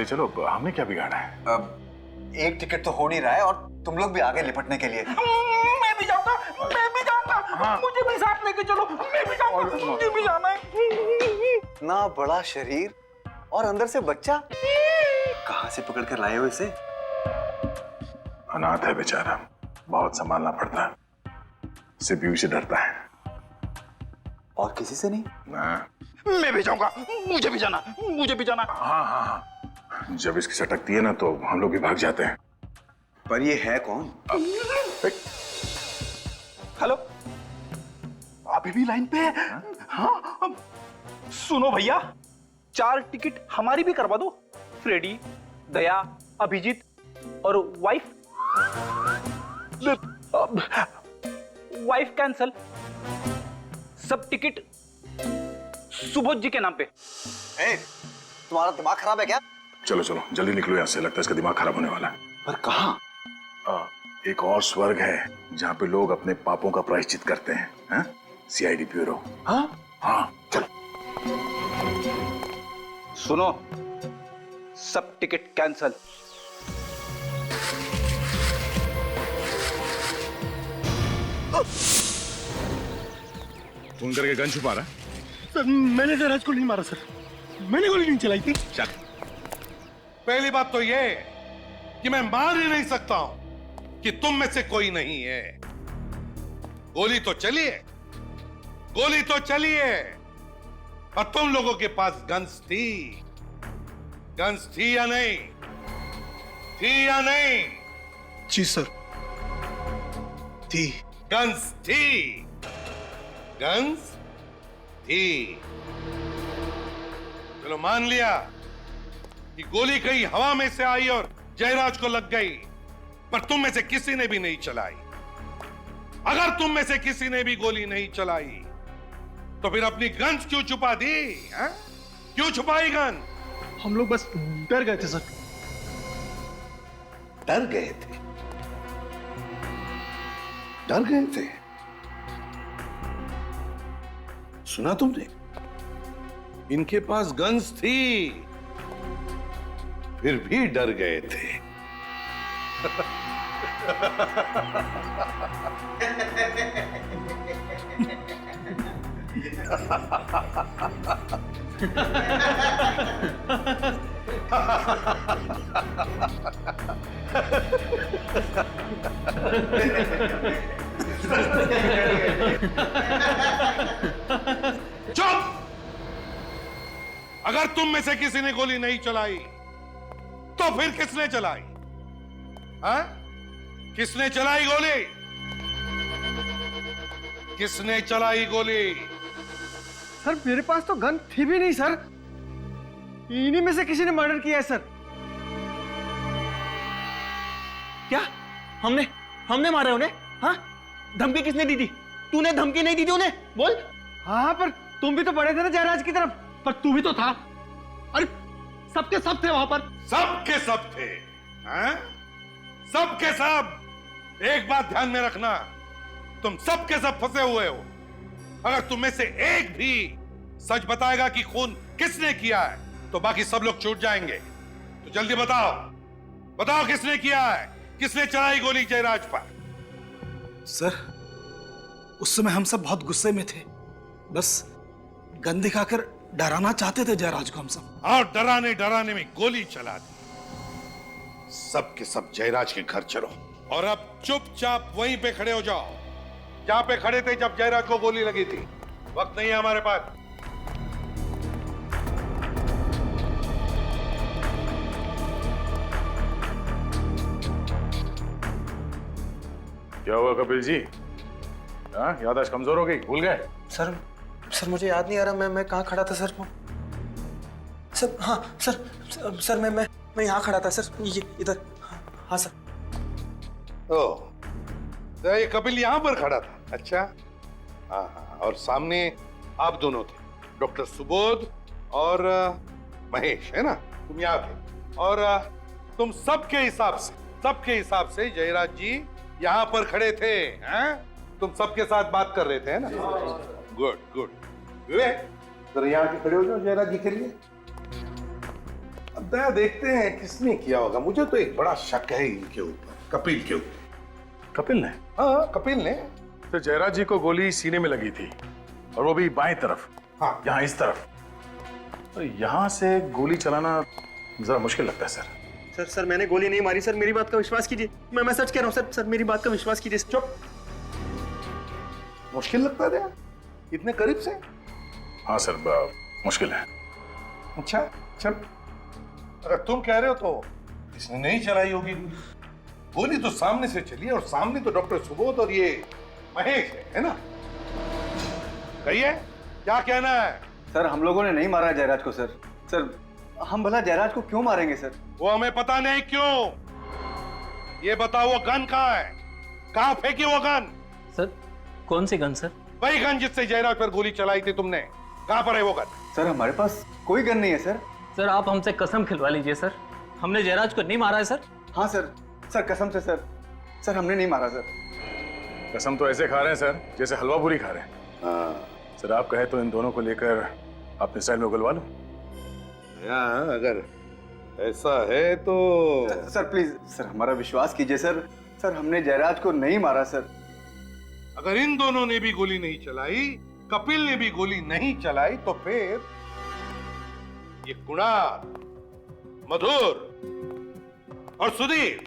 ले चलो, हमने क्या बिगाड़ा है? अब एक टिकट तो हो नहीं रहा है और तुम लोग भी आगे लिपटने के लिए। मैं भी जाऊंगा, मैं भी जाऊंगा। हाँ। मुझे भी साथ लेके चलो, मैं भी जाऊंगा, मुझे भी जाना है। इतना बड़ा शरीर और अंदर से बच्चा, कहाँ से पकड़ कर लाए हो इसे? अनाथ है बेचारा, बहुत संभालना पड़ता है, सिर्फ यूं से डरता है। और किसी से नहीं? मैं भी जाऊंगा, मुझे भी जाना, मुझे भी जाना। हाँ हाँ हाँ, जब इसकी सटकती है ना तो हम लोग भी भाग जाते हैं। पर ये है कौन? हेलो, अभी भी लाइन पे है? हाँ, सुनो भैया, 4 टिकट हमारी भी करवा दो। फ्रेडी, दया, अभिजीत और वाइफ। वाइफ कैंसल, सब टिकट सुबोध जी के नाम पे। तुम्हारा दिमाग खराब है क्या? चलो चलो जल्दी निकलो यहाँ से, लगता है इसका दिमाग खराब होने वाला है। पर कहाँ? एक और स्वर्ग है जहाँ पे लोग अपने पापों का प्रायश्चित करते हैं, हाँ? CID bureau. हाँ हाँ चलो। सुनो, सब टिकट कैंसल। फोन करके गन छुपा रहा? सर मैंने जयराज को नहीं मारा सर, मैंने गोली नहीं चलाई थी। चल। पहली बात तो ये कि मैं मान ही नहीं सकता हूं कि तुम में से कोई नहीं है। गोली तो चली है, गोली तो चली है, और तुम लोगों के पास गन्स थी। गन्स थी या नहीं? थी या नहीं? जी सर, थी। गन्स थी, गन्स थी। चलो मान लिया कि गोली कहीं हवा में से आई और जयराज को लग गई, पर तुम में से किसी ने भी नहीं चलाई। अगर तुम में से किसी ने भी गोली नहीं चलाई तो फिर अपनी गन्स क्यों छुपा दी? है? क्यों छुपाई गन? हम लोग बस डर गए थे सर। डर गए थे? डर गए थे? सुना तुमने? इनके पास गन्स थी, फिर भी डर गए थे। चुप! अगर तुम में से किसी ने गोली नहीं चलाई तो फिर किसने चलाई? हाँ? किसने चलाई गोली? किसने चलाई गोली? सर मेरे पास तो गन थी भी नहीं सर, इन्हीं में से किसी ने मर्डर किया है सर। क्या? हमने मारा उन्हें? हाँ? धमकी किसने दी थी? तूने धमकी नहीं दी थी उन्हें? बोल। हाँ पर तुम भी तो पड़े थे ना जयराज की तरफ। पर तू भी तो था। अरे सबके सब थे वहां पर। सबके सब थे, हैं? सबके सब। एक बात ध्यान में रखना, तुम सबके सब फंसे हुए हो। अगर तुम में से एक भी सच बताएगा कि खून किसने किया है तो बाकी सब लोग छूट जाएंगे। तो जल्दी बताओ, बताओ किसने किया है? किसने चलाई गोली जयराज पर? सर उस समय हम सब बहुत गुस्से में थे, बस गन दिखाकर डराना चाहते थे जयराज को हम सब। और डराने डराने में गोली चला दी। सबके सब जयराज के घर चलो और अब चुपचाप वहीं पे खड़े हो जाओ जहां पे खड़े थे जब जयराज को गोली लगी थी। वक्त नहीं है हमारे पास। क्या हुआ कपिल जी? हाँ, याददाश्त कमजोर हो गई, भूल गए? सर मुझे याद नहीं आ रहा मैं कहाँ खड़ा था सर। सर हाँ सर मैं यहाँ खड़ा था सर, ये इधर। हाँ सर। ओह, तो ये कपिल यहां पर खड़ा था? अच्छा, हाँ हाँ। और सामने आप दोनों थे, डॉक्टर सुबोध और महेश, है ना? तुम यहाँ थे और तुम सबके हिसाब से जयराज जी यहाँ पर खड़े थे, हैं? तुम सबके साथ बात कर रहे थे, है ना? Good good. विवेक, जरा यहाँ के खड़े हो जाओ जयराज जी के लिए। अब दया देखते हैं किसने किया होगा। मुझे तो एक बड़ा शक है इनके ऊपर, कपिल के ऊपर। कपिल ने? हाँ, कपिल ने। तो जयराज जी को गोली सीने में लगी थी और वो भी बाएं तरफ। हाँ। यहाँ इस तरफ। तो यहाँ से गोली चलाना जरा मुश्किल लगता है सर। सर मैंने गोली नहीं मारी सर, मेरी बात का विश्वास कीजिए। मैं सच कह रहा हूँ सर, मेरी बात का विश्वास कीजिए। चुप। मुश्किल लगता है दया? इतने करीब से? हाँ सर, मुश्किल है। अच्छा चल, अगर तुम कह रहे हो तो इसने नहीं चलाई होगी गोली। तो सामने से चली है और सामने तो डॉक्टर सुबोध और ये महेश है ना? कहिए क्या कहना है? सर हम लोगों ने नहीं मारा जयराज को सर। सर हम भला जयराज को क्यों मारेंगे सर? वो हमें पता नहीं क्यों। ये बताओ वो गन कहाँ है? कहाँ फेंकी वो गन? सर कौन सी गन सर? वही गन जिससे जयराज पर गोली चलाई थी तुमने। कहाँ पर है वो गन? सर हमारे पास कोई गन नहीं है सर। सर आप हमसे कसम खिलवा लीजिए सर, हमने जयराज को नहीं मारा है सर। हाँ सर, सर कसम से सर। सर हमने नहीं मारा सर। कसम तो ऐसे खा रहे हैं सर जैसे हलवा पूरी खा रहे हैं। हाँ। सर आप कहे तो इन दोनों को लेकर अपने स्टाइल में उगलवा लो। अगर ऐसा है तो सर प्लीज सर हमारा विश्वास कीजिए सर। सर हमने जयराज को नहीं मारा सर। अगर इन दोनों ने भी गोली नहीं चलाई, कपिल ने भी गोली नहीं चलाई, तो फिर ये कुणाल, मधुर और सुधीर,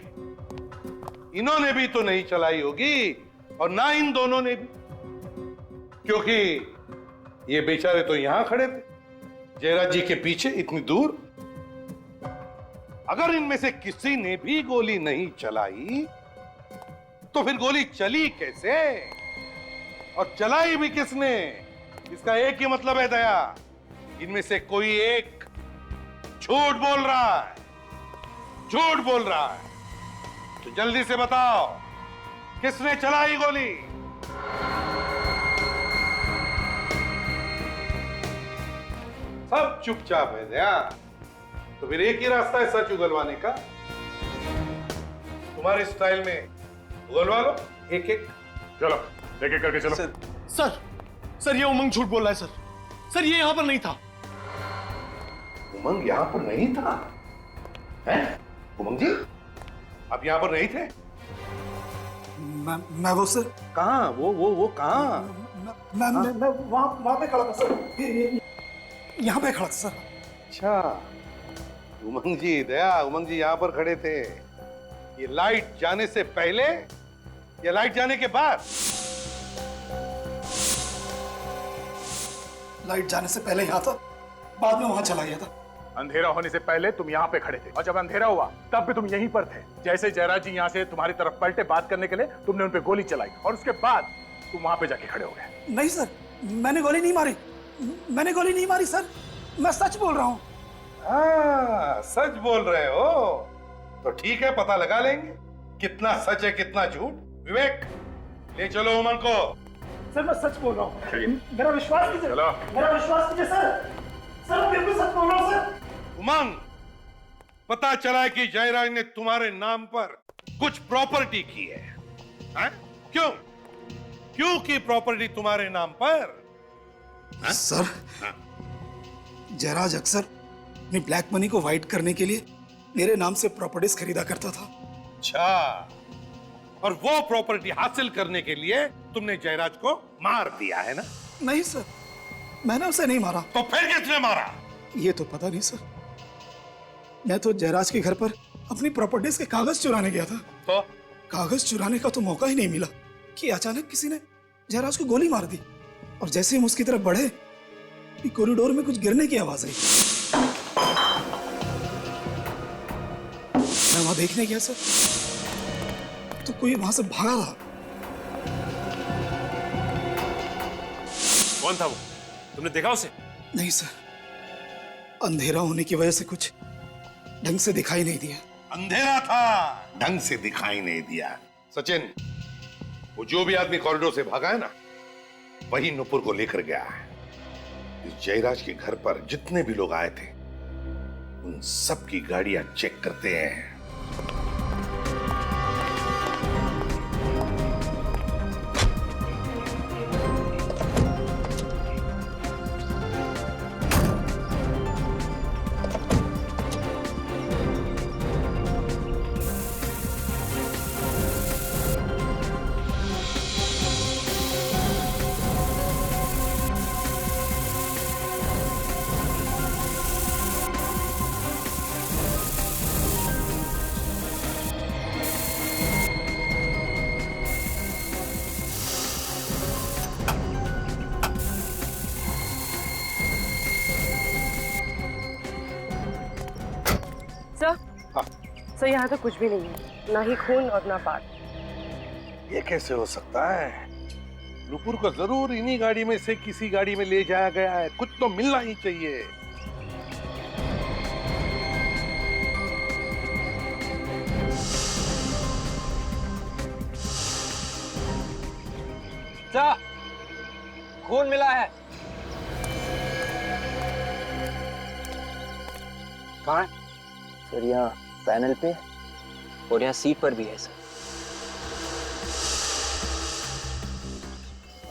इन्होंने भी तो नहीं चलाई होगी और ना इन दोनों ने भी, क्योंकि ये बेचारे तो यहां खड़े थे जयराज जी के पीछे इतनी दूर। अगर इनमें से किसी ने भी गोली नहीं चलाई तो फिर गोली चली कैसे और चलाई भी किसने? इसका एक ही मतलब है दया, इनमें से कोई एक झूठ बोल रहा है, झूठ बोल रहा है। तो जल्दी से बताओ किसने चलाई गोली? सब चुपचाप है दया। तो फिर एक ही रास्ता है सच उगलवाने का। तुम्हारे स्टाइल में उगलवा लो एक एक। चलो एक एक करके चलो। सर ये उमंग झूठ बोल रहा है सर। सर ये यहाँ पर नहीं था। उमंग यहाँ पर नहीं था? हैं? उमंग जी आप यहाँ पर नहीं थे? मैं वो सर, कहाँ? वो कहाँ? मैं वहाँ पे खड़ा था सर, यहाँ पे खड़ा था सर। अच्छा उमंग जी, दया उमंग जी यहाँ पर खड़े थे। ये लाइट जाने से पहले या लाइट जाने के बाद? लाइट जाने से पहले यहाँ था, बाद में वहाँ चला गया था। अंधेरा होने से पहले तुम यहाँ पे खड़े थे और जब अंधेरा हुआ तब भी तुम यहीं पर थे। जैसे जयराज जी यहाँ से तुम्हारी तरफ पलटे बात करने के लिए, तुमने उन पे गोली चलाई और उसके बाद तुम वहां पे जाके खड़े हो गए। नहीं सर, मैंने गोली नहीं मारी। मैंने गोली नहीं मारी सर, मैं सच बोल रहा हूँ। हाँ सच बोल रहे हो तो ठीक है, पता लगा लेंगे कितना सच है कितना झूठ। विवेक ले चलो उमंग को। सर मैं सच बोल रहा हूँ, मेरा विश्वास कीजिए। चलो। मेरा विश्वास कीजिए सर। सर मैं बिल्कुल सच बोल रहा हूँ सर। उमंग, पता चला कि जयराज ने तुम्हारे नाम पर कुछ प्रॉपर्टी की है, हैं? क्यों? क्यों की प्रॉपर्टी तुम्हारे नाम पर? सर जयराज अक्सर अपनी ब्लैक मनी को वाइट करने के लिए मेरे नाम से प्रॉपर्टीज खरीदा करता था। अच्छा, और वो प्रॉपर्टी हासिल करने के लिए तुमने जयराज को मार दिया है ना? नहीं सर, मैंने उसे नहीं मारा। तो फिर किसने मारा? ये तो पता नहीं सर। मैं तो जयराज के घर पर अपनी प्रॉपर्टीज के कागज चुराने गया था। तो कागज चुराने का तो मौका ही नहीं मिला कि अचानक किसी ने जयराज को गोली मार दी और जैसे हम उसकी तरफ बढ़े कि कॉरिडोर में कुछ गिरने की आवाज आई। मैं वहां देखने गया सर, तो कोई वहां से भागा था। कौन था वो? तुमने देखा उसे? नहीं सर, अंधेरा होने की वजह से कुछ ढंग से दिखाई नहीं दिया। अंधेरा था, ढंग से दिखाई नहीं दिया। सचिन, वो जो भी आदमी कॉरिडोर से भागा है ना, वही नुपुर को लेकर गया है। इस जयराज के घर पर जितने भी लोग आए थे उन सब की गाड़ियां चेक करते हैं। सर यहाँ तो कुछ भी नहीं है, ना ही खून और ना पार्ट। ये कैसे हो सकता है? नुपुर को जरूर इन्हीं गाड़ी में से किसी गाड़ी में ले जाया गया है, कुछ तो मिलना ही चाहिए। खून मिला है। कहाँ है? सर यहाँ पैनल पे और यहाँ सीट पर भी है सर।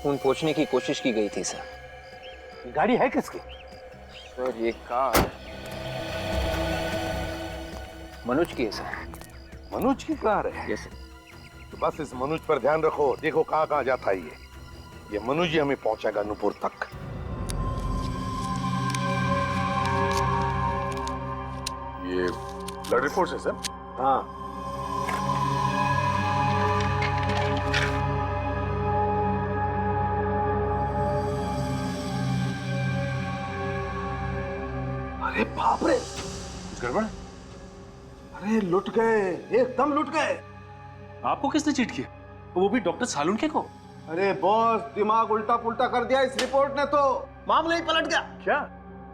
खून पोंछने की कोशिश की गई थी सर। गाड़ी है किसकी? सर ये कार मनोज की है सर। मनोज की कार है? Yes sir. तो बस इस मनोज पर ध्यान रखो, देखो कहाँ कहाँ जाता है ये मनोज ही हमें पहुंचाएगा नूपुर तक। ये ब्लड रिपोर्ट है सर। हाँ, अरे बाप रे, कुछ गड़बड़? अरे लुट गए, एकदम लुट गए। आपको किसने चीट किया? वो भी डॉक्टर सालुंखे को? अरे बॉस, दिमाग उल्टा पुल्टा कर दिया इस रिपोर्ट ने तो। मामला ही पलट गया। क्या?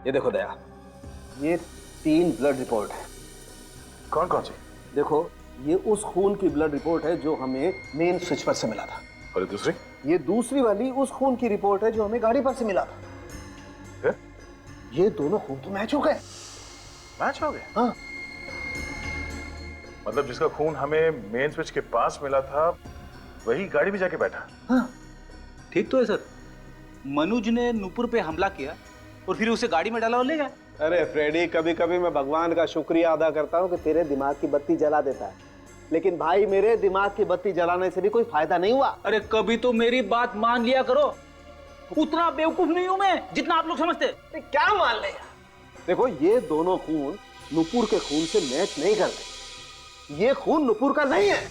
ये देखो दया, ये 3 ब्लड रिपोर्ट है। कौन कौन सी? देखो, ये उस खून की ब्लड रिपोर्ट है जो हमें मेन स्विच पर से मिला था। और दूसरी? ये दूसरी वाली उस खून की रिपोर्ट है जो हमें गाड़ी पर से मिला था। फिर? ये दोनों खून तो मैच हो गए। मैच हो गए? हाँ। मतलब जिसका खून हमें मेन स्विच के पास मिला था वही गाड़ी में जाके बैठा? हाँ। ठीक तो है सर। मनुज ने नुपुर पे हमला किया और फिर उसे गाड़ी में डाला और ले गया। अरे फ्रेडी, कभी कभी मैं भगवान का शुक्रिया अदा करता हूँ कि तेरे दिमाग की बत्ती जला देता है, लेकिन भाई मेरे दिमाग की बत्ती जलाने से भी कोई फायदा नहीं हुआ। अरे कभी तो मेरी बात मान लिया करो, उतना बेवकूफ नहीं हूं मैं जितना आप लोग समझते। क्या मान ले? देखो, ये दोनों खून नुपुर के खून से मैच नहीं करते। ये खून नुपुर का नहीं है।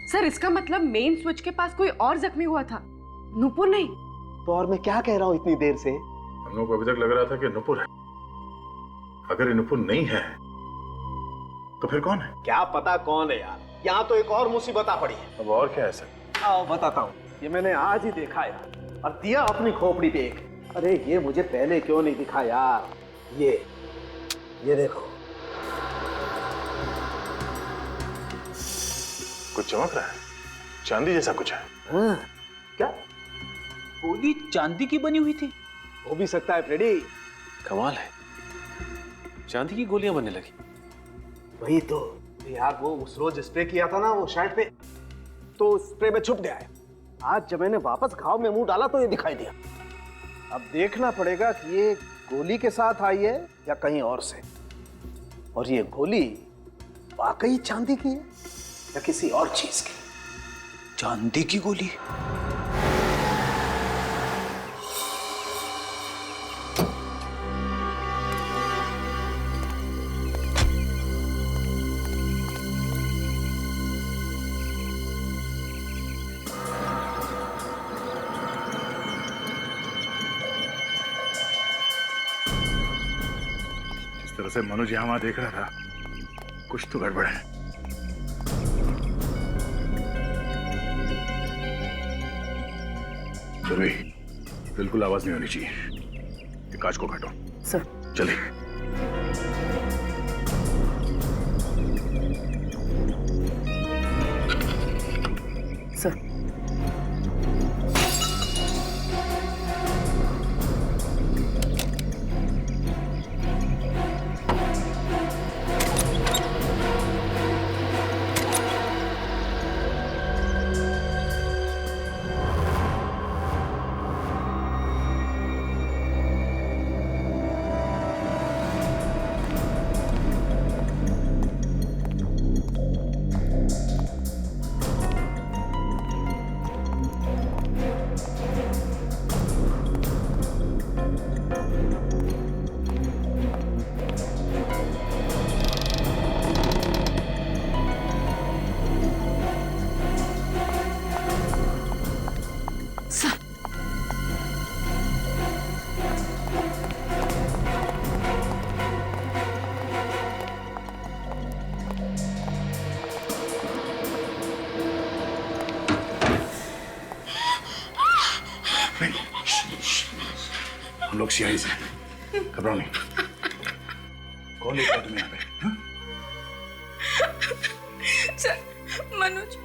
सर इसका मतलब मेन स्विच के पास कोई और जख्मी हुआ था, नुपुर नहीं। तो और मैं क्या कह रहा हूं इतनी देर से? हम लोगों को अभी तक लग रहा था कि नुपुर है। अगर ये नुपुर नहीं है तो फिर कौन है? क्या पता कौन है यार। यहाँ तो एक और मुसीबत आ पड़ी है। अब और क्या है सर? आओ बताता हूँ। ये मैंने आज ही देखा यार, और दिया अपनी खोपड़ी पे एक। अरे ये मुझे पहले क्यों नहीं दिखा यार? ये देखो, कुछ चमक रहा है, चांदी जैसा कुछ है। हाँ। क्या? गोली चांदी की बनी हुई थी? हो भी सकता है फ्रेडी। कमाल है, चांदी की गोलियां बनने लगी। वही तो यार, वो उस रोज स्प्रे किया था ना वो शर्ट पे, तो स्प्रे में छुप गया है। आज जब मैंने वापस घाव में मुंह डाला तो ये दिखाई दिया। अब देखना पड़ेगा कि ये गोली के साथ आई है या कहीं और से, और ये गोली वाकई चांदी की है या किसी और चीज की। चांदी की गोली? जिस तरह से मनोज यहाँ वहां देख रहा था, कुछ तो गड़बड़ है। सुरभि, बिल्कुल आवाज नहीं होनी चाहिए। ये कांच को काटो। सर। चलिए। सर। हम लोग सियाही से, घबराओ नहीं। कौन लेकर तुम्हें यहाँ पे? हाँ? सर, मनोज।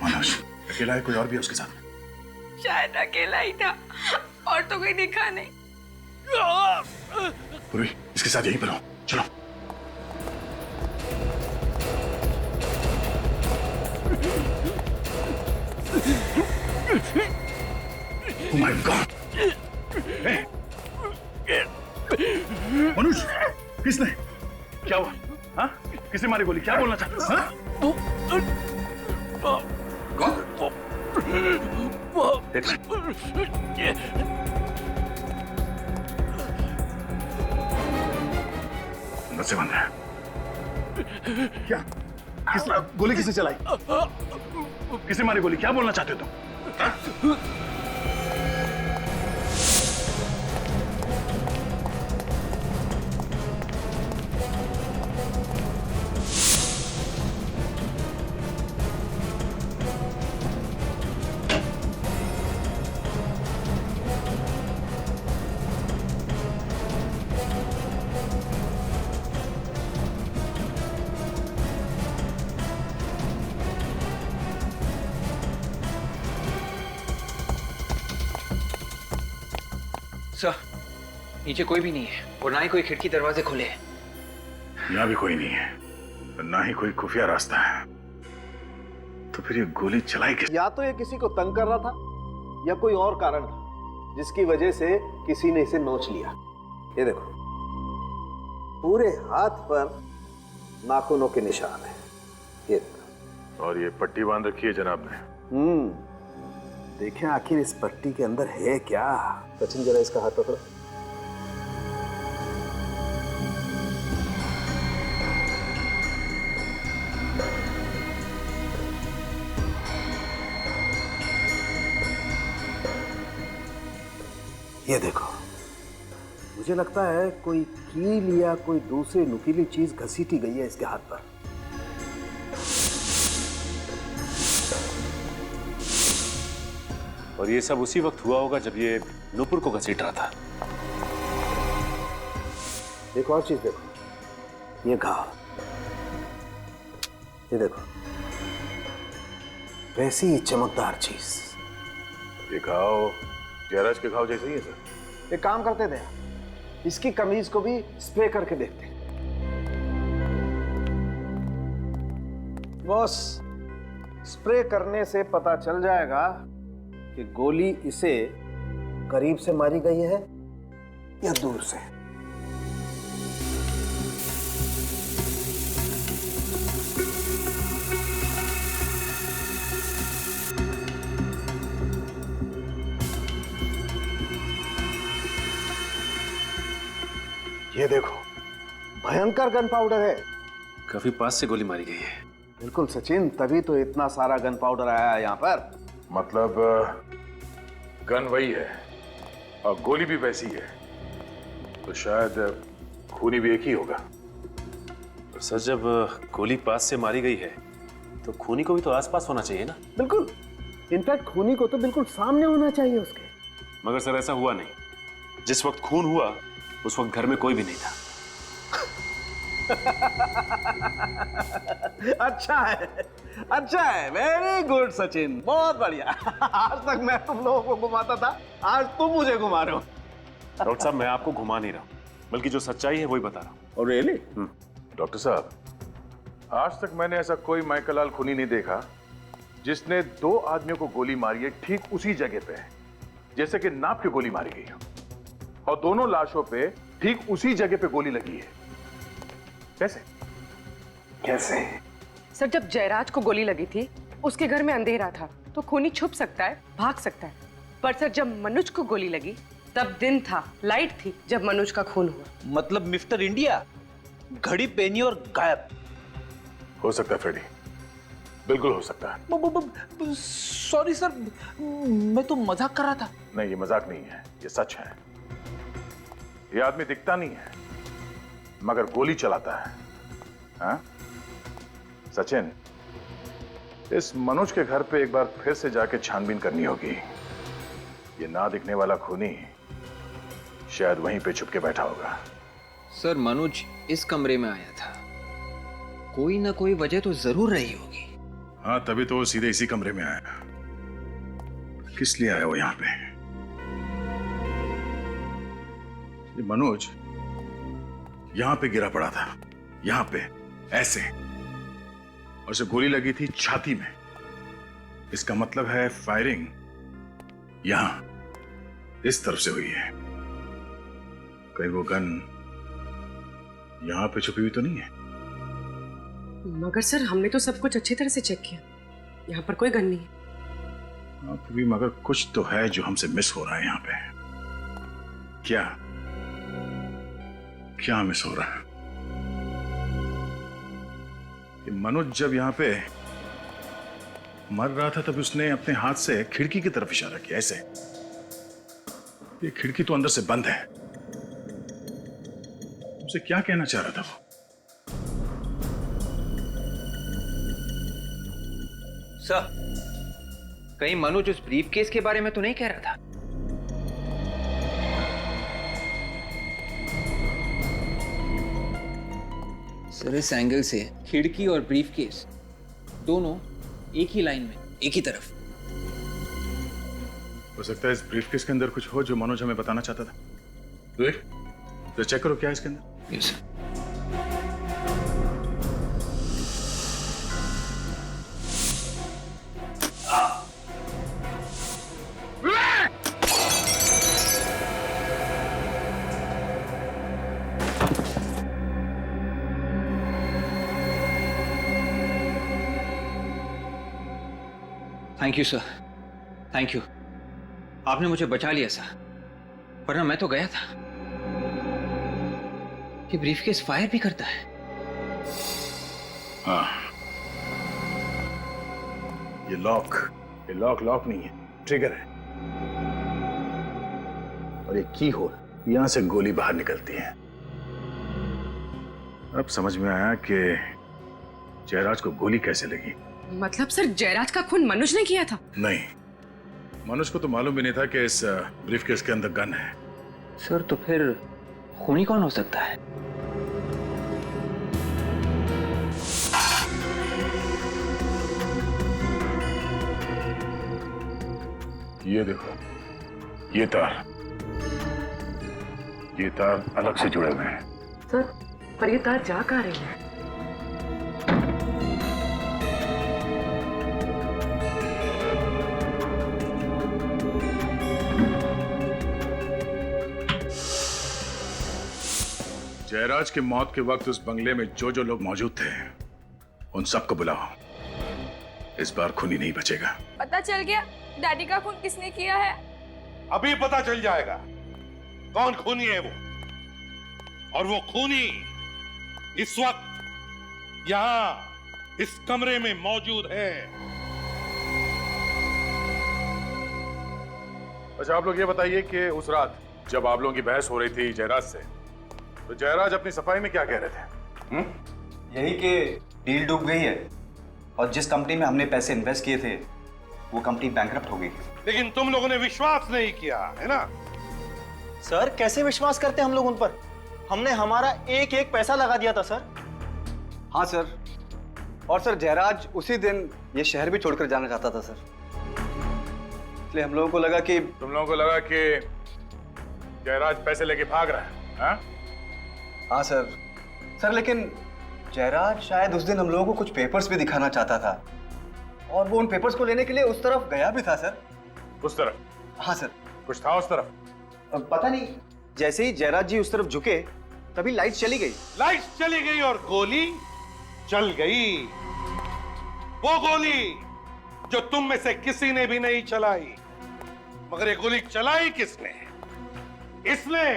मनोज अकेला है, कोई और भी है उसके साथ? शायद अकेला ही था, और तो कोई दिखा नहीं। पूर्वी, इसके साथ यहीं पर हो, चलो। Oh my God! Hey! Manoj, किसने? क्या हुआ? हाँ? किसने मारी गोली? क्या बोलना चाहते? हाँ? कौन? अंदर से बंद है। क्या? किसने गोली किसने चलाई? किसने मारी गोली? क्या बोलना चाहते हो तुम? सर, नीचे कोई भी नहीं है और ना ही कोई खिड़की दरवाजे खुले हैं। यहाँ भी कोई नहीं है, ना ही कोई खुफिया रास्ता है। तो फिर ये गोली चलाई किस? या तो ये किसी को तंग कर रहा था या कोई और कारण था जिसकी वजह से किसी ने इसे नोच लिया। ये देखो, पूरे हाथ पर नाखूनों के निशान है। ये देखो। और ये पट्टी बांध रखी है जनाब ने। देखें आखिर इस पट्टी के अंदर है क्या। सचिन जरा इसका हाथ पकड़ो। ये देखो, मुझे लगता है कोई कील या कोई दूसरी नुकीली चीज घसीटी गई है इसके हाथ पर। और ये सब उसी वक्त हुआ होगा जब ये नूपुर को घसीट रहा था। एक और चीज देखो, ये घाव, ये देखो, वैसी चमकदार चीज। ये घाव जयराज के घाव जैसे ही है सर। एक काम करते थे, इसकी कमीज को भी स्प्रे करके देखते। बॉस, स्प्रे करने से पता चल जाएगा कि गोली इसे करीब से मारी गई है या दूर से। ये देखो, भयंकर गन पाउडर है। काफी पास से गोली मारी गई है। बिल्कुल सचिन, तभी तो इतना सारा गन पाउडर आया है यहाँ पर। मतलब गन वही है और गोली भी वैसी है, तो शायद खूनी भी एक ही होगा। पर सर, जब गोली पास से मारी गई है तो खूनी को भी तो आसपास होना चाहिए ना? बिल्कुल, इनफैक्ट खूनी को तो बिल्कुल सामने होना चाहिए उसके। मगर सर ऐसा हुआ नहीं। जिस वक्त खून हुआ उस वक्त घर में कोई भी नहीं था। अच्छा है, अच्छा है, वेरी गुड सचिन, बहुत बढ़िया। आज तक मैं तुम लोगों को घुमाता था, आज तुम मुझे घुमा रहे हो। डॉक्टर साहब, मैं आपको घुमा नहीं रहा हूं, बल्कि जो सच्चाई है वही बता रहा हूं। और रियली? डॉक्टर साहब, आज तक मैंने ऐसा कोई माइकलाल खूनी नहीं देखा जिसने दो आदमियों को गोली मारी है ठीक उसी जगह पे, जैसे कि नाप की गोली मारी गई हो, और दोनों लाशों पे ठीक उसी जगह पे गोली लगी है। कैसे? कैसे? सर, जब जयराज को गोली लगी थी उसके घर में अंधेरा था, तो खूनी छुप सकता है, भाग सकता है। पर सर, जब मनोज को गोली लगी तब दिन था, लाइट थी जब मनोज का खून हुआ। मतलब मिस्टर इंडिया घड़ी पहनी और गायब। हो सकता है फ्रेडी, बिल्कुल हो सकता है। सॉरी सर, मैं तो मजाक कर रहा था। नहीं, ये मजाक नहीं है, ये सच है। ये आदमी दिखता नहीं है मगर गोली चलाता है। हाँ? सचिन, इस मनोज के घर पे एक बार फिर से जाके छानबीन करनी होगी। ये ना दिखने वाला खूनी शायद वहीं पे छुप के बैठा होगा। सर मनोज इस कमरे में आया था, कोई ना कोई वजह तो जरूर रही होगी। हाँ, तभी तो वो सीधे इसी कमरे में आया। किस लिए आया वो यहां पे? ये मनोज यहां पे गिरा पड़ा था, यहां पे ऐसे, और उसे गोली लगी थी छाती में। इसका मतलब है फायरिंग यहां इस तरफ से हुई है। कहीं वो गन यहां पे छुपी हुई तो नहीं है? मगर सर हमने तो सब कुछ अच्छी तरह से चेक किया, यहाँ पर कोई गन नहीं है। हाँ, तो भी मगर कुछ तो है जो हमसे मिस हो रहा है यहाँ पे। क्या क्या मिस हो रहा है? कि मनोज जब यहाँ पे मर रहा था तब उसने अपने हाथ से खिड़की की तरफ इशारा किया ऐसे। ये खिड़की तो अंदर से बंद है। उसे क्या कहना चाह रहा था वो? सर, कहीं मनोज उस ब्रीफ केस के बारे में तो नहीं कह रहा था? सर इस एंगल से खिड़की और ब्रीफ केस दोनों एक ही लाइन में, एक ही तरफ। हो सकता है इस ब्रीफकेस के अंदर कुछ हो जो मनोज हमें बताना चाहता था। देख, तो चेक करो क्या है इसके अंदर। Yes sir. Thank you sir, thank you. आपने मुझे बचा लिया सर, वरना मैं तो गया था। ये ब्रीफकेस फायर भी करता है? हाँ, ये लॉक नहीं है, ट्रिगर है। और ये की होल, यहां से गोली बाहर निकलती है। अब समझ में आया कि जयराज को गोली कैसे लगी। मतलब सर जयराज का खून मनोज ने किया था? नहीं, मनोज को तो मालूम भी नहीं था कि इस ब्रीफकेस के अंदर गन है। सर तो फिर खूनी कौन हो सकता है? ये देखो, ये तार अलग से जुड़े हुए हैं। सर पर ये तार जा कहाँ रही है? जयराज की मौत के वक्त उस बंगले में जो जो लोग मौजूद थे उन सबको बुलाओ। इस बार खूनी नहीं बचेगा। पता चल गया डैडी का खून किसने किया है? अभी पता चल जाएगा कौन खूनी है वो। और वो खूनी इस वक्त यहां इस कमरे में मौजूद है। अच्छा, आप लोग ये बताइए कि उस रात जब आप लोगों की बहस हो रही थी जयराज से, तो जयराज अपनी सफाई में क्या कह रहे थे? यही कि डील डूब गई है और जिस कंपनी में हमने पैसे इन्वेस्ट किए थे वो कंपनी बैंकरप्ट हो गई। लेकिन तुम लोगों ने विश्वास नहीं किया है ना? सर कैसे विश्वास करते हम लोग उन पर? हमने हमारा एक एक पैसा लगा दिया था सर। हाँ सर, और सर जयराज उसी दिन ये शहर भी छोड़कर जाना चाहता था सर। इसलिए हम लोगों को लगा कि तुम लोगों को लगा कि जयराज पैसे लेके भाग रहा है? हाँ? हाँ सर लेकिन जयराज शायद उस दिन हम लोगों को कुछ पेपर्स भी दिखाना चाहता था और वो उन पेपर्स को लेने के लिए उस तरफ गया भी था सर। उस तरफ? हाँ सर। कुछ था उस तरफ? पता नहीं, जैसे ही जयराज जी उस तरफ झुके तभी लाइट चली गई। लाइट चली गई और गोली चल गई। वो गोली जो तुम में से किसी ने भी नहीं चलाई। मगर ये गोली चलाई किसने? इसने।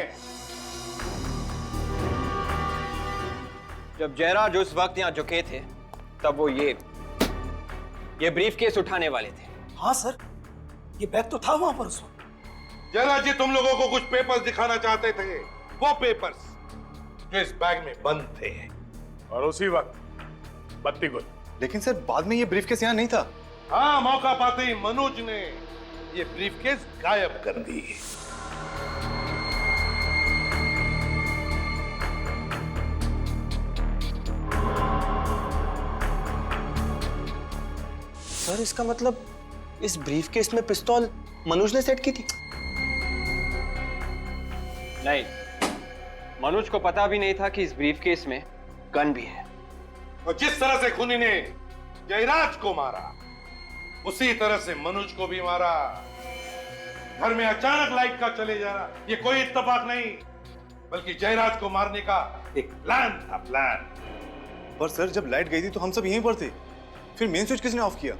जब जयराज उस वक्त यहाँ झुके थे तब वो ये ब्रीफकेस उठाने वाले थे। हाँ सर, ये बैग तो था वहां पर उस वक्त। जयराज जी तुम लोगों को कुछ पेपर्स दिखाना चाहते थे, वो पेपर्स जो इस बैग में बंद थे। और उसी वक्त बत्ती गुल। लेकिन सर बाद में ये ब्रीफकेस यहाँ नहीं था। हाँ, मौका पाते ही मनोज ने ये ब्रीफकेस गायब कर दी। सर इसका मतलब इस ब्रीफ केस में पिस्तौल मनोज ने सेट की थी? नहीं, मनोज को पता भी नहीं था कि इस ब्रीफ केस में गन भी है। और जिस तरह से खूनी ने जयराज को मारा, उसी तरह से मनोज को भी मारा। घर में अचानक लाइट का चले जाना ये कोई इत्तेफाक नहीं, बल्कि जयराज को मारने का एक प्लान था, प्लान। पर सर जब लाइट गई थी तो हम सब यहीं पर थे, फिर मेन स्विच किसने ऑफ किया?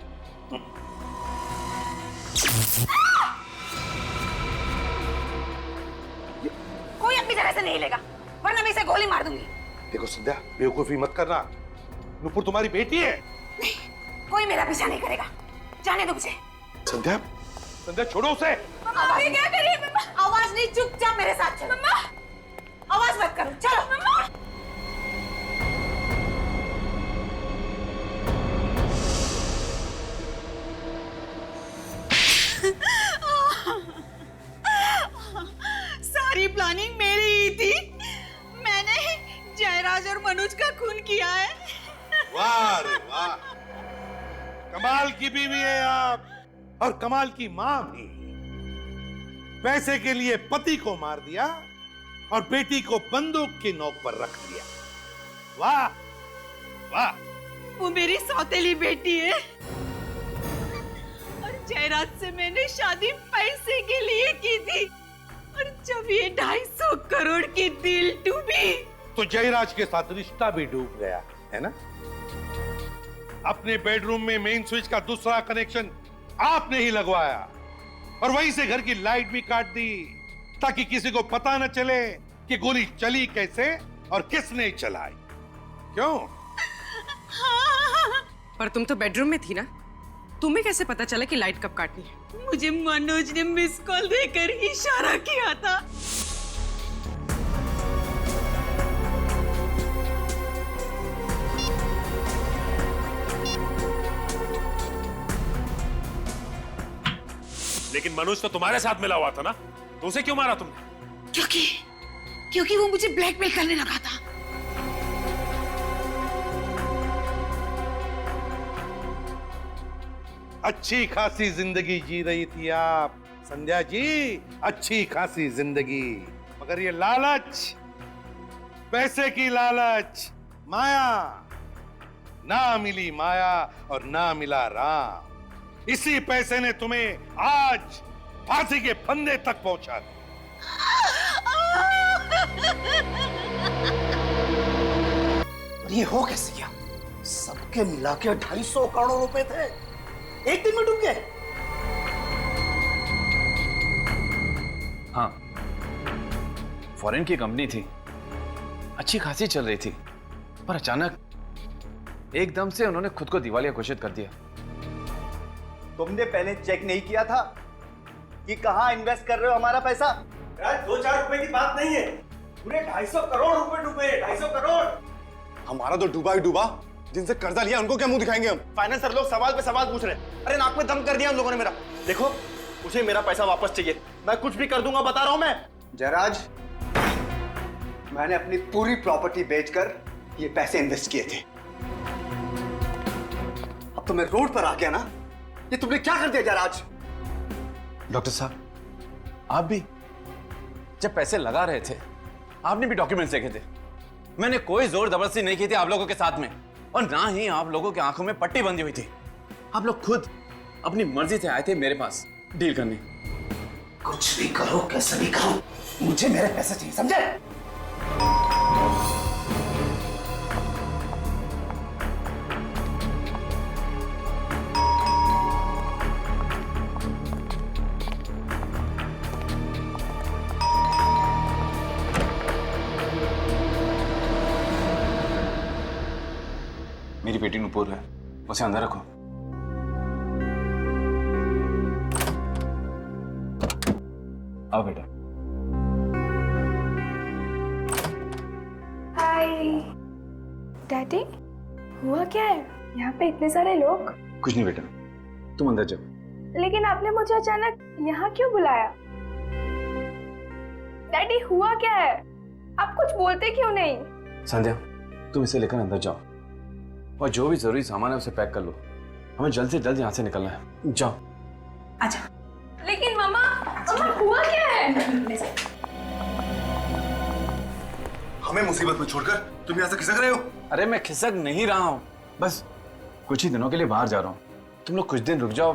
कोई अपनी जगह से नहीं लेगा, वरना मैं इसे गोली मार दूंगी। देखो संध्या, बेवकूफी मत करना। नुपुर तुम्हारी बेटी है। नहीं, कोई मेरा पीछा नहीं करेगा, जाने दो मुझे। संध्या, संध्या छोड़ो उसे। मम्मा ये क्या कर रही है? मम्मा आवाज नहीं, चुपचाप मेरे साथ चलो। मम्मा आवाज मत करो, चलो। मम्मा सारी प्लानिंग मेरी ही थी। मैंने जयराज और मनोज का खून किया है। वाह रे वाह, कमाल की बीवी है आप, और कमाल की मां भी। पैसे के लिए पति को मार दिया और बेटी को बंदूक की नोक पर रख दिया। वाह वाह। वो मेरी सौतेली बेटी है और जयराज से मैंने शादी पैसे के लिए की थी, और जब ये 250 करोड़ की डील डूबी तो जयराज के साथ रिश्ता भी डूब गया है ना। अपने बेडरूम में मेन स्विच का दूसरा कनेक्शन आपने ही लगवाया, और वहीं से घर की लाइट भी काट दी, ताकि किसी को पता न चले कि गोली चली कैसे और किसने चलाई। क्यों? पर तुम तो बेडरूम में थी ना, तुम्हें कैसे पता चला कि लाइट कब काटनी है? मुझे मनोज ने मिस कॉल देकर इशारा किया था। लेकिन मनोज तो तुम्हारे साथ मिला हुआ था ना, तो उसे क्यों मारा तुमने? क्योंकि वो मुझे ब्लैकमेल करने लगा था। अच्छी खासी जिंदगी जी रही थी आप संध्या जी, अच्छी खासी जिंदगी। मगर ये लालच, पैसे की लालच, माया, ना मिली माया और ना मिला राम। इसी पैसे ने तुम्हें आज फांसी के फंदे तक पहुंचा दिया। ये हो कैसे गया? सबके मिला के 250 करोड़ रुपए थे, एक दिन में डूब गए। हाँ, फॉरेन की कंपनी थी, अच्छी खासी चल रही थी, पर अचानक एकदम से उन्होंने खुद को दिवालिया घोषित कर दिया। तुमने पहले चेक नहीं किया था कि कहां इन्वेस्ट कर रहे हो हमारा पैसा? 2-4 रुपए की बात नहीं है, पूरे 250 करोड़ रुपए डूबे। 250 करोड़। हमारा तो डूबा ही डूबा, जिनसे कर्जा लिया उनको क्या मुंह दिखाएंगे हम? फाइनेंसर लोग सवाल पे सवाल पूछ रहे हैं। अरे नाक में दम कर दिया उन लोगों ने मेरा। देखो, मुझे मेरा पैसा वापस चाहिए, मैं कुछ भी कर दूंगा, बता रहा हूं मैं। जयराज, मैंने अपनी पूरी प्रॉपर्टी बेचकर ये पैसे इन्वेस्ट किए थे। अब तो मैं रोड पर आ गया ना, ये तुमने क्या कर दिया जयराज? डॉक्टर साहब, आप भी जब पैसे लगा रहे थे, आपने भी डॉक्यूमेंट्स देखे थे। मैंने कोई जोर जबरदस्ती नहीं की थी आप लोगों के साथ में, और ना ही आप लोगों की आंखों में पट्टी बंधी हुई थी। आप लोग खुद अपनी मर्जी से आए थे मेरे पास डील करने। कुछ भी करो, कैसे भी करो, मुझे मेरे पैसे चाहिए, समझे? मेरी बेटी नुपुर है, उसे अंदर रखो। आओ बेटा। हाय डैडी, हुआ क्या है? यहाँ पे इतने सारे लोग। कुछ नहीं बेटा, तुम अंदर जाओ। लेकिन आपने मुझे अचानक यहाँ क्यों बुलाया? डैडी हुआ क्या है? आप कुछ बोलते क्यों नहीं? संध्या, तुम इसे लेकर अंदर जाओ और जो भी जरूरी सामान है उसे पैक कर लो। हमें जल्द से जल्द यहाँ से निकलना है। जाओ। आजा। लेकिन मामा हुआ क्या है? हमें मुसीबत में छोड़कर तुम यहाँ से खिसक रहे हो? अरे मैं खिसक नहीं रहा हूँ, बस कुछ ही दिनों के लिए बाहर जा रहा हूँ। तुम लोग कुछ दिन रुक जाओ,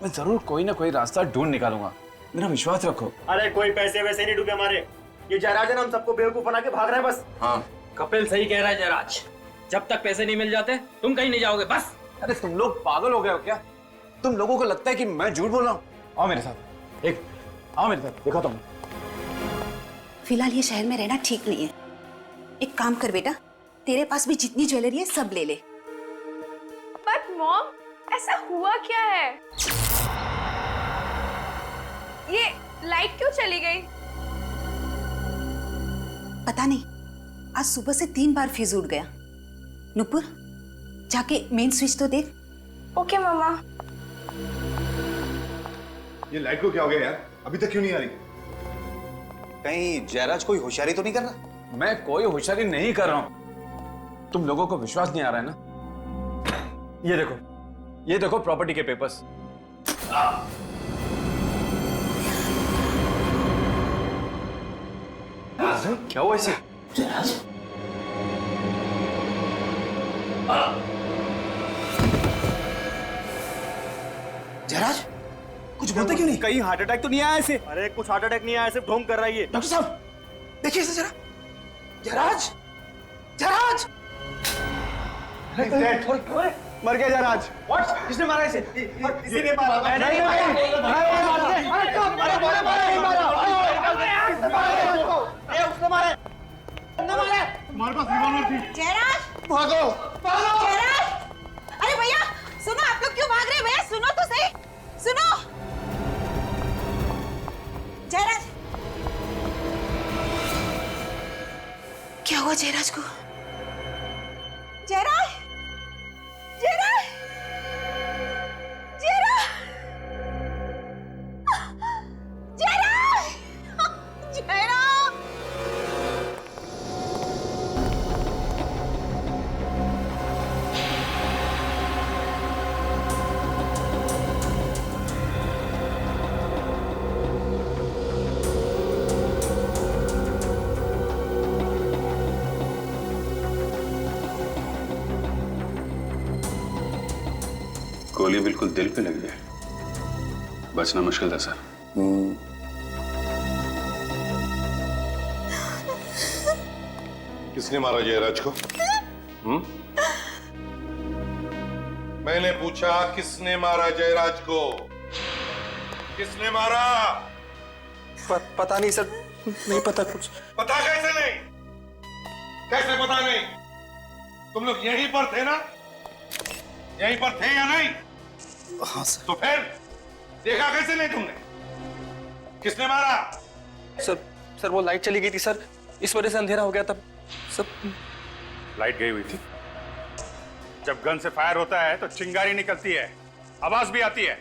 मैं जरूर कोई ना कोई रास्ता ढूंढ निकालूंगा, मेरा विश्वास रखो। अरे कोई पैसे वैसे नहीं डूबे हमारे, ये जयराज हम सबको बेवकूफ बना के भाग रहे हैं बस। हाँ कपिल सही कह रहा है जयराज, जब तक पैसे नहीं मिल जाते तुम कहीं नहीं जाओगे बस। अरे तुम लोग पागल हो गए हो क्या? तुम लोगों को लगता है कि मैं झूठ बोल रहा हूँ? आओ मेरे साथ, आओ मेरे साथ, देखो तुम। फिलहाल ये शहर में रहना ठीक नहीं है। एक काम कर बेटा, तेरे पास भी जितनी ज्वेलरी है सब ले ले। बट मॉम, ऐसा हुआ क्या है? ये लाइट क्यों चली गई? पता नहीं, आज सुबह से 3 बार फ्यूज उड़ गया। नुपुर, जाके मेन स्विच तो देख। ओके मामा। ये लाइट को क्या हो गया यार? अभी तक क्यों नहीं आ रही? कहीं जयराज कोई होशियारी तो नहीं कर रहा? मैं कोई होशियारी नहीं कर रहा हूं। तुम लोगों को विश्वास नहीं आ रहा है ना? ये देखो प्रॉपर्टी के पेपर्स। क्या हुआ इसे? जयराज कुछ बोलते क्यों नहीं? कहीं हार्ट अटैक तो नहीं आया इसे? अरे कुछ हार्ट अटैक नहीं आया, सिर्फ ढोंग कर रहा है ये। डॉक्टर साहब देखिए इसे जरा। जयराज, जयराज मर गया जयराज। व्हाट? किसने मारा इसे? किसी ने मारा? मैंने नहीं मारा। उसने मारा। हमारे पास रिवॉल्वर थी। जयराज भागो, भागो। जयराज, अरे भैया सुनो, आप लोग क्यों भाग रहे हैं? भैया सुनो तो सही, सुनो। जयराज, क्या हुआ जयराज को? जयराज, जयराज, जयराज, जयराज, जयराज। गोली बिल्कुल दिल पे लगी है, बचना मुश्किल था सर। किसने मारा जयराज को? मैंने पूछा किसने मारा जयराज को? किसने मारा? पता नहीं सर, नहीं पता कुछ। पता कैसे नहीं? कैसे पता नहीं? तुम लोग यहीं पर थे ना? यहीं पर थे या नहीं? हाँ सर। तो फिर देखा कैसे नहीं तुमने? किसने मारा? सर वो लाइट चली गई थी सर, इस वजह से अंधेरा हो गया तब सब। लाइट गई हुई थी। जब गन से फायर होता है तो चिंगारी निकलती है, आवाज भी आती है,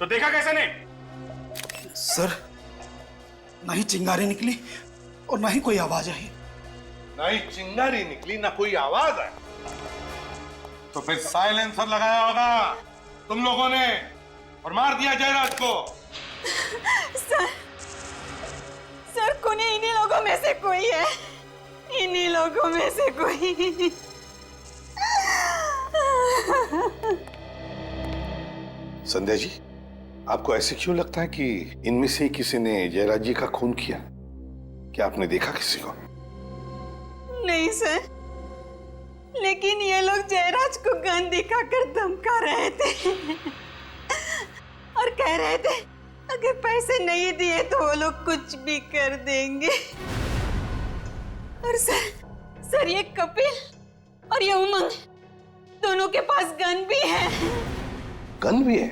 तो देखा कैसे नहीं? सर ना ही चिंगारी निकली और ना ही कोई आवाज आई। ना ही चिंगारी निकली ना कोई आवाज आई, तो फिर साइलेंसर लगाया होगा तुम लोगों ने और मार दिया जयराज को। सर कुनी इन्हीं लोगों में से कोई है, इन्हीं लोगों में से कोई। संध्या जी, आपको ऐसे क्यों लगता है कि इनमें से किसी ने जयराज जी का खून किया? क्या आपने देखा किसी को? नहीं सर, लेकिन ये लोग जयराज को गन दिखाकर धमका रहे थे और कह रहे थे अगर पैसे नहीं दिए तो वो लोग कुछ भी कर देंगे। और सर ये कपिल और ये उमंग दोनों के पास गन भी है। गन भी है?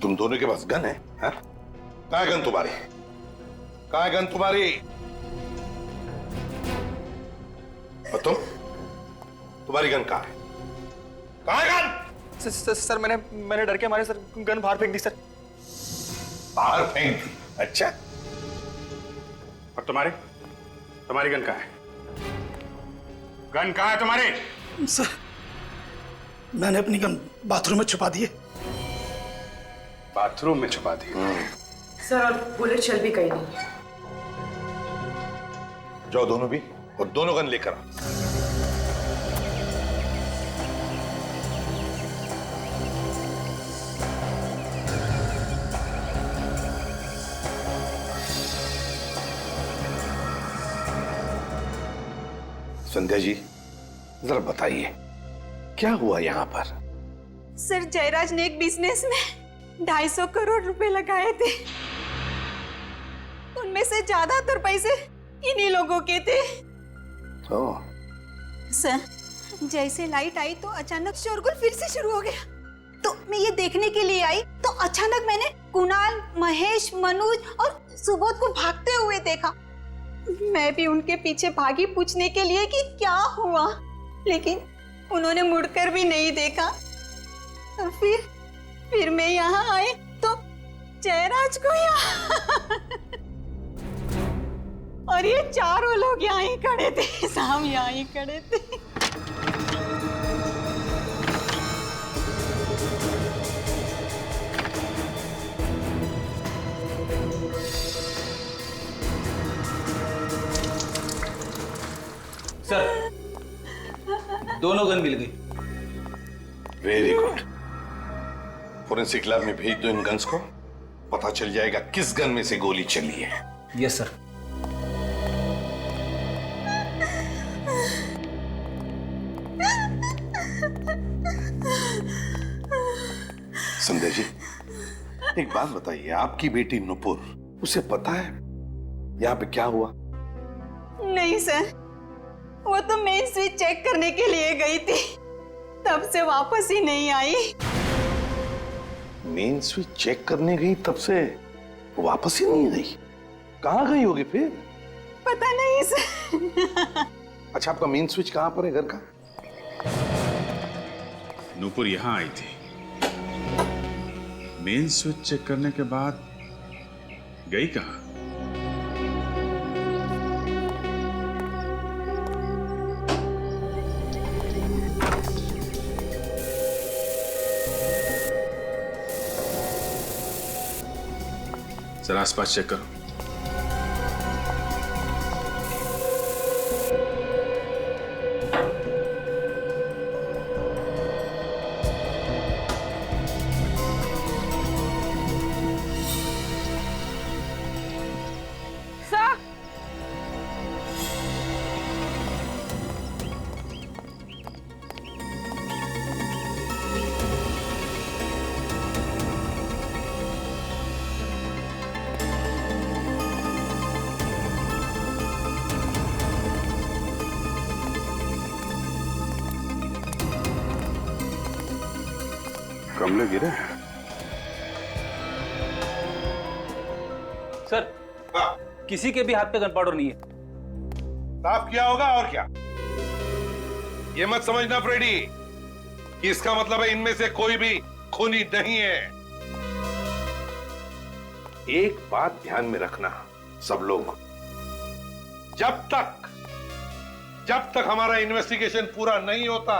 तुम दोनों के पास गन है? हाँ? कहाँ है गन तुम्हारी? कहाँ है गन तुम्हारी? और तुम्हारी गन कहाँ है? कहाँ है गन? सर मैंने डर के मारे सर गन बाहर फेंक दी सर। बाहर फेंक दी? अच्छा। और तुम्हारी गन कहाँ है? गन कहाँ है तुम्हारे? सर, मैंने अपनी गन बाथरूम में छुपा दी है। बाथरूम में छुपा दी? सर, और बुलेट चल भी गई नहीं। जाओ दोनों भी, और दोनों गन लेकर आओ। संध्या जी, जरा बताइए क्या हुआ यहाँ पर? सर, जयराज ने एक बिजनेस में 250 करोड़ रुपए लगाए थे। उनमें से ज्यादातर पैसे इन्हीं लोगों के थे। सर, जैसे लाइट आई तो अचानक शोरगुल फिर से शुरू हो गया। तो मैं ये देखने के लिए आई तो अचानक मैंने कुणाल, महेश, मनोज और सुबोध को भागते हुए देखा। मैं भी उनके पीछे भागी पूछने के लिए कि क्या हुआ, लेकिन उन्होंने मुड़कर भी नहीं देखा। और फिर मैं यहाँ आई तो जयराज को यहाँ और ये चारों लोग यहाँ ही खड़े थे, साम यहाँ ही खड़े थे। सर, दोनों गन मिल गई। Very good. फोरेंसिक लैब में भेज दो इन गन्स को, पता चल जाएगा किस गन में से गोली चली है। Yes sir. संध्या जी, एक बात बताइए, आपकी बेटी नुपुर, उसे पता है यहाँ पे क्या हुआ? नहीं सर, वो तो मेन स्विच चेक करने के लिए गई थी, तब से वापस ही नहीं आई। मेन स्विच चेक करने गई, तब से वापस ही नहीं आई? कहाँ गई होगी फिर? पता नहीं सर। अच्छा, आपका मेन स्विच कहाँ पर है घर का? नूपुर यहाँ आई थी, मेन स्विच चेक करने के बाद गई कहाँ? जरा आसपास चेक करो। गमले गिरे हैं। सर, किसी के भी हाथ पे गन पाउडर नहीं है। साफ किया होगा और क्या? ये मत समझना फ्रेडी कि इसका मतलब है इनमें से कोई भी खूनी नहीं है। एक बात ध्यान में रखना सब लोग, जब तक हमारा इन्वेस्टिगेशन पूरा नहीं होता,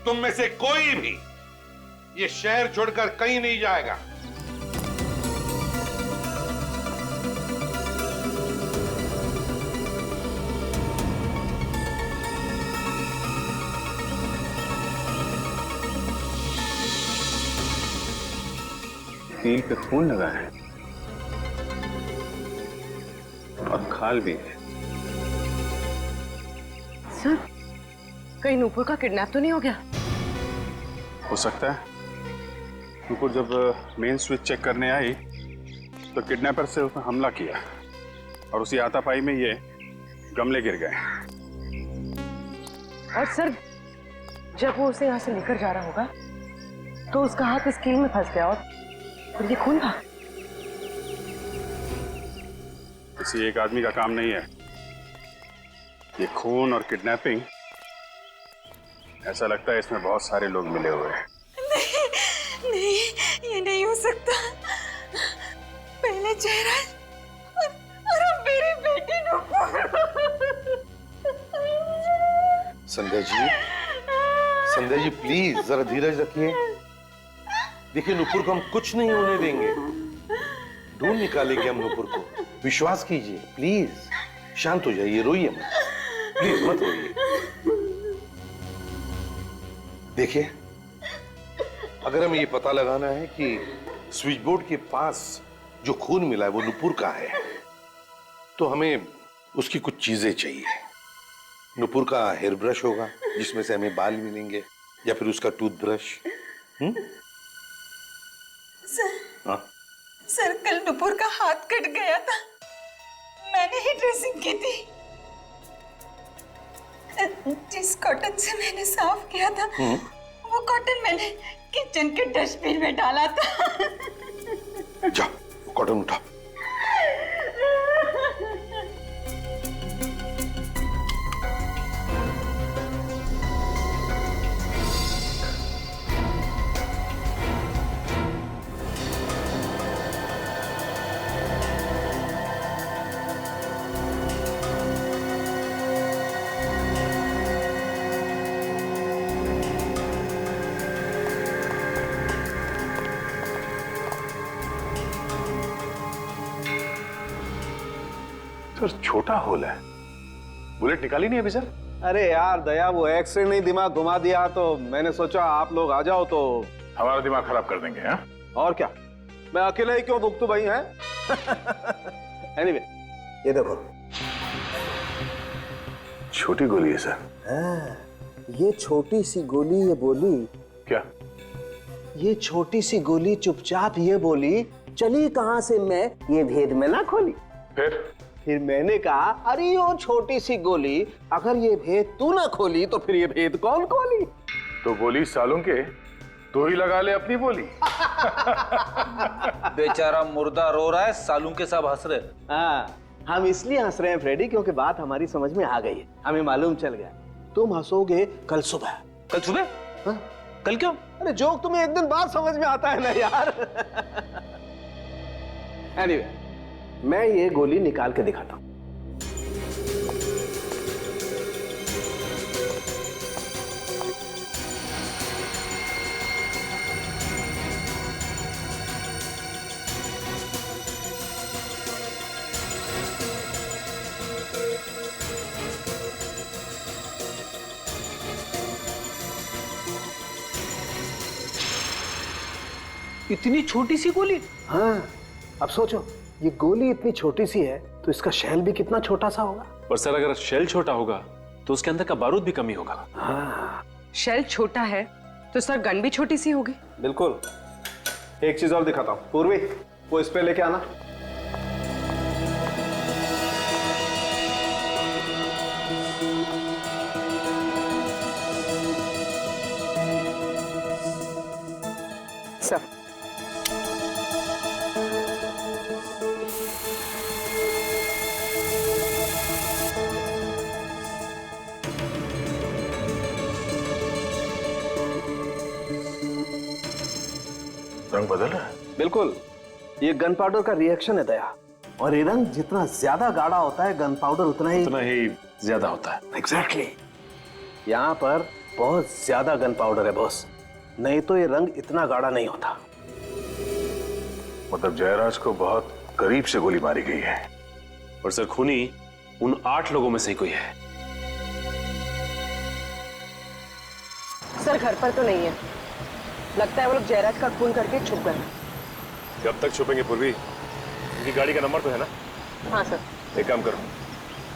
तुम में से कोई भी ये शहर छोड़कर कहीं नहीं जाएगा। कील पे खून लगा है और खाल भी है। सर, कहीं नूपुर का किडनैप तो नहीं हो गया? हो सकता है। नूपुर जब मेन स्विच चेक करने आई तो किडनैपर से उसने हमला किया और उसी हाथापाई में ये गमले गिर गए। और सर, जब वो उसे यहाँ से लेकर जा रहा होगा तो उसका हाथ इस कील में फंस गया और ये खून था। किसी एक आदमी का काम नहीं है ये खून और किडनैपिंग। ऐसा लगता है इसमें बहुत सारे लोग मिले हुए हैं। नहीं, ये नहीं हो सकता। पहले जयराज और अब मेरी बेटी नुपुर। संध्या जी प्लीज जरा धीरज रखिए। देखिए नुपुर को हम कुछ नहीं होने देंगे, ढूंढ निकालेंगे हम नुपुर को, विश्वास कीजिए। प्लीज शांत हो जाइए, रोइए मत, प्लीज मत रोइए। देखिए अगर हमें ये पता लगाना है कि स्विच बोर्ड के पास जो खून मिला है वो नुपुर का है, तो हमें उसकी कुछ चीजें चाहिए। नुपुर का हेयर ब्रश होगा जिसमें से हमें बाल मिलेंगे, या फिर उसका टूथब्रश। सर, हाँ? सर कल नुपुर का हाथ कट गया था, मैंने ही ड्रेसिंग की थी। जिस कॉटन से मैंने साफ किया था वो कॉटन मैंने किचन के डस्टबिन में डाला था। जा कॉटन उठा। सर छोटा होल है, बुलेट निकाली नहीं अभी सर? अरे यार दया, वो एक्सरे नहीं दिमाग घुमा दिया, तो मैंने सोचा आप लोग आ जाओ तो हमारा दिमाग खराब कर देंगे। हाँ और क्या, मैं अकेले ही क्यों भुगतू भाई है। एनीवे ये देखो, छोटी गोली है सर। ये छोटी सी गोली ये बोली क्या? ये छोटी सी गोली चुपचाप ये बोली, चली कहां से मैं ये भेद में ना खोली। फिर मैंने कहा अरे वो छोटी सी गोली, अगर ये भेद तू ना खोली तो फिर ये भेद कौन खोली। तो गोली सालों के तो ही लगा ले अपनी बोली। बेचारा मुर्दा रो रहा है, सालू के सब हंस रहे। हाँ, हम इसलिए हंस रहे हैं फ्रेडी क्योंकि बात हमारी समझ में आ गई है, हमें मालूम चल गया। तुम हंसोगे कल सुबह। कल सुबह? हाँ? कल क्यों? अरे जोक तुम्हें एक दिन बाद समझ में आता है ना यार। एनीवे मैं ये गोली निकाल के दिखाता हूं। इतनी छोटी सी गोली? हाँ, अब सोचो ये गोली इतनी छोटी सी है तो इसका शेल भी कितना छोटा सा होगा। पर सर अगर शेल छोटा होगा तो उसके अंदर का बारूद भी कम ही होगा। हाँ। शेल छोटा है तो सर गन भी छोटी सी होगी। बिल्कुल। एक चीज और दिखाता हूँ, पूर्वी वो स्प्रे लेके आना। सर रंग बदल रहा है। बिल्कुल, ये गन पाउडर का रिएक्शन है दया, और ये रंग जितना ज्यादा गाढ़ा होता है गन पाउडर उतना ही ज्यादा होता है। एग्जैक्टली। यहाँ पर बहुत ज्यादा गन पाउडर है बॉस, नहीं तो ये रंग इतना गाढ़ा नहीं होता। मतलब जयराज को बहुत करीब से गोली मारी गई है। और सर खूनी उन 8 लोगों में से ही कोई है। सर घर पर तो नहीं है, लगता है वो लोग जयराज का खून करके छुप गए। कब तक छुपेंगे पूर्वी? उनकी गाड़ी का नंबर तो है ना? हाँ सर। एक काम करो,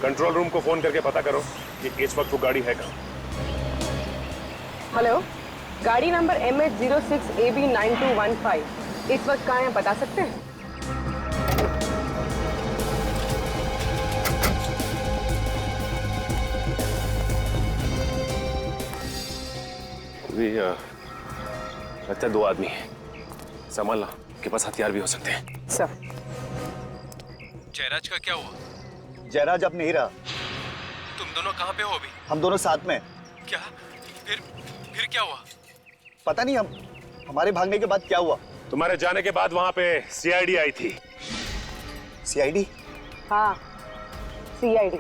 कंट्रोल रूम को फोन करके पता करो कि इस वक्त वो गाड़ी है कहाँ। हेलो, गाड़ी नंबर MH06AB9215 इस वक्त कहाँ है बता सकते हैं? लगता है 2 आदमी हैं, संभालना, के पास हथियार भी हो सकते हैं। सर जयराज का क्या हुआ? जयराज अब नहीं रहा। तुम दोनों कहाँ पे हो अभी? हम दोनों साथ में। क्या? फिर क्या हुआ? पता नहीं, हम हमारे भागने के बाद क्या हुआ। तुम्हारे जाने के बाद वहां पे CID आई थी। CID? हाँ, CID।